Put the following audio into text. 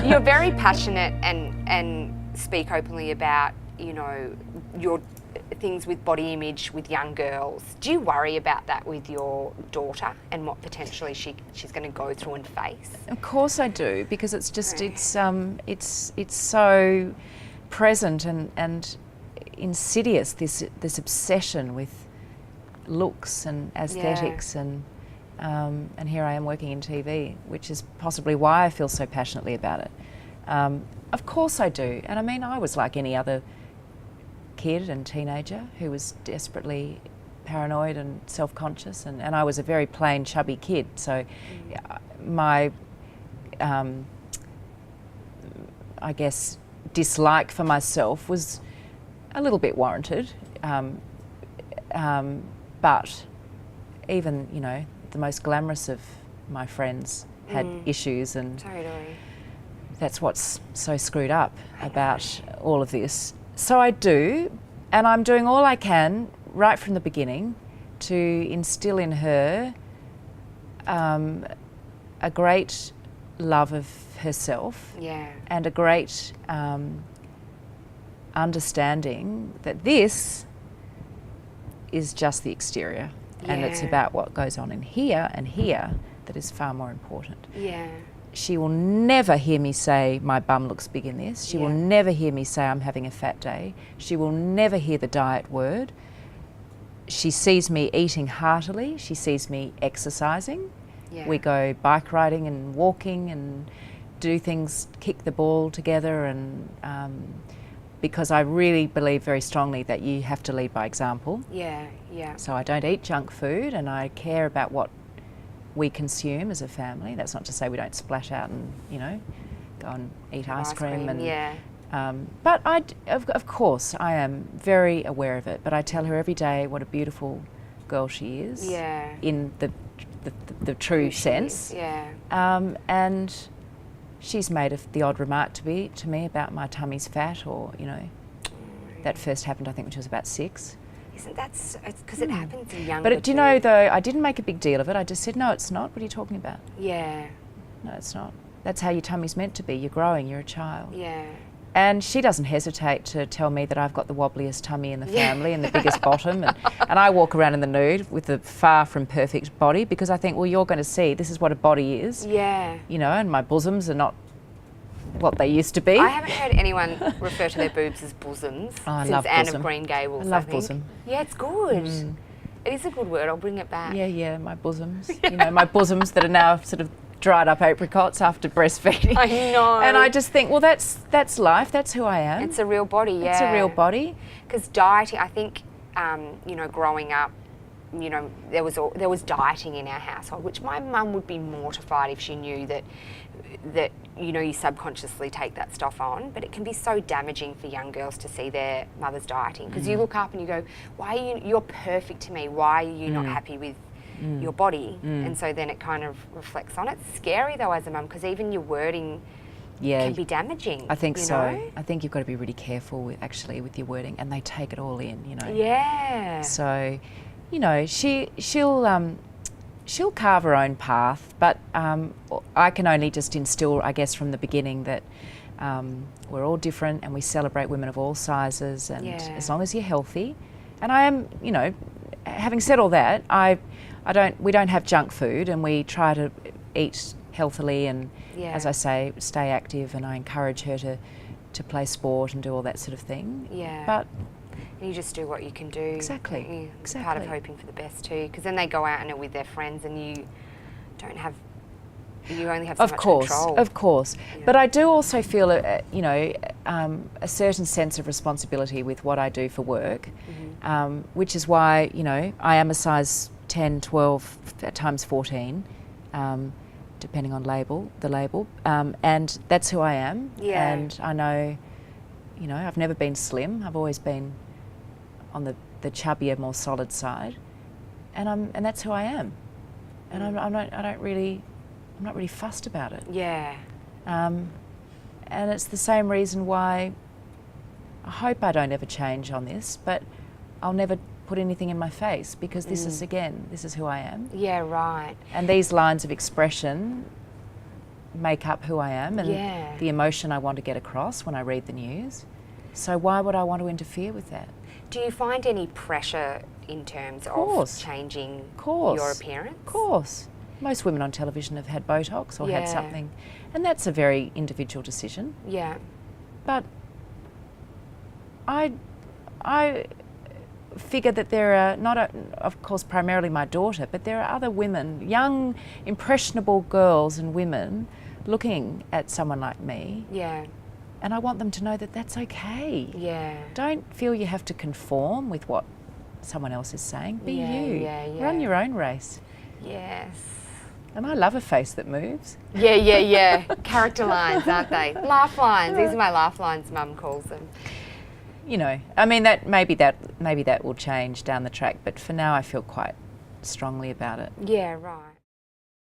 You're very passionate and speak openly about, you know, your things with body image with young girls. Do you worry about that with your daughter and what potentially she's going to go through and face? Of course I do, because it's just it's so present and insidious, this obsession with looks and aesthetics, and here I am working in TV, which is possibly why I feel so passionately about it. Of course I do, and I mean, I was like any other kid and teenager who was desperately paranoid and self-conscious, and I was a very plain, chubby kid, so my I guess dislike for myself was a little bit warranted, but even, you know, the most glamorous of my friends had issues, and Totally. that's what's so screwed up about all of this. So I do, and I'm doing all I can right from the beginning to instill in her a great love of herself, and a great understanding that this is just the exterior, and it's about what goes on in here and here that is far more important. She will never hear me say my bum looks big in this. She will never hear me say I'm having a fat day. She will never hear the diet word. She sees me eating heartily. She sees me exercising. We go bike riding and walking and do things, kick the ball together, and because I really believe very strongly that you have to lead by example. So I don't eat junk food, and I care about what we consume as a family. That's not to say we don't splash out and, you know, go and eat ice cream. But of course, I am very aware of it. But I tell her every day what a beautiful girl she is, in the true sense. And she's made the odd remark to me about my tummy's fat, or, you know, that first happened I think when she was about 6. Isn't that, it's because it happens in younger. But do you know, though, I didn't make a big deal of it. I just said, no, it's not. What are you talking about? No, it's not. That's how your tummy's meant to be. You're growing, you're a child. And she doesn't hesitate to tell me that I've got the wobbliest tummy in the family and the biggest bottom, and I walk around in the nude with a far from perfect body, because I think, well, you're going to see this is what a body is. You know, and my bosoms are not what they used to be. I haven't heard anyone refer to their boobs as bosoms since Anne of Green Gables. I love bosom. Yeah, it's good. It is a good word. I'll bring it back. Yeah, my bosoms. You know, my bosoms that are now sort of dried up apricots after breastfeeding. I know. And I just think, well, that's life. That's who I am. It's a real body. It's a real body. Because dieting, I think, you know, growing up, you know, there was dieting in our household, which my mum would be mortified if she knew that you know, you subconsciously take that stuff on. But it can be so damaging for young girls to see their mothers dieting, because you look up and you go, why are you're perfect to me, why are you not happy with your body? And so then it kind of reflects on it. It's scary though as a mum, because even your wording can be damaging. I think so. Know? I think you've got to be really careful with your wording, and they take it all in, you know. So, you know, she'll carve her own path, but I can only just instill, I guess, from the beginning that we're all different, and we celebrate women of all sizes, and as long as you're healthy. And I am, you know, having said all that, we don't have junk food, and we try to eat healthily, and as I say, stay active, and I encourage her to play sport and do all that sort of thing. But you just do what you can do. Exactly. It's part of hoping for the best too, because then they go out and are with their friends, and you only have so much control. Of course. But I do also feel, you know, a certain sense of responsibility with what I do for work, which is why, you know, I am a size 10, 12, at times 14, depending on the label, and that's who I am. And I know, you know, I've never been slim. I've always been on the chubbier, more solid side, and that's who I am. And I'm not really fussed about it. And it's the same reason why I hope I don't ever change on this, but I'll never put anything in my face, because this is who I am. Right. And these lines of expression make up who I am and the emotion I want to get across when I read the news. So why would I want to interfere with that? Do you find any pressure in terms of changing your appearance? Of course. Most women on television have had Botox or had something, and that's a very individual decision. Yeah. But I figure that there are of course, primarily my daughter, but there are other women, young, impressionable girls and women looking at someone like me. Yeah. And I want them to know that that's okay. Yeah. Don't feel you have to conform with what someone else is saying. Be you. Yeah. Run your own race. Yes. And I love a face that moves. Yeah. Character lines, aren't they? Laugh lines. These are my laugh lines, Mum calls them. You know, I mean, maybe that will change down the track, but for now I feel quite strongly about it. Yeah, right.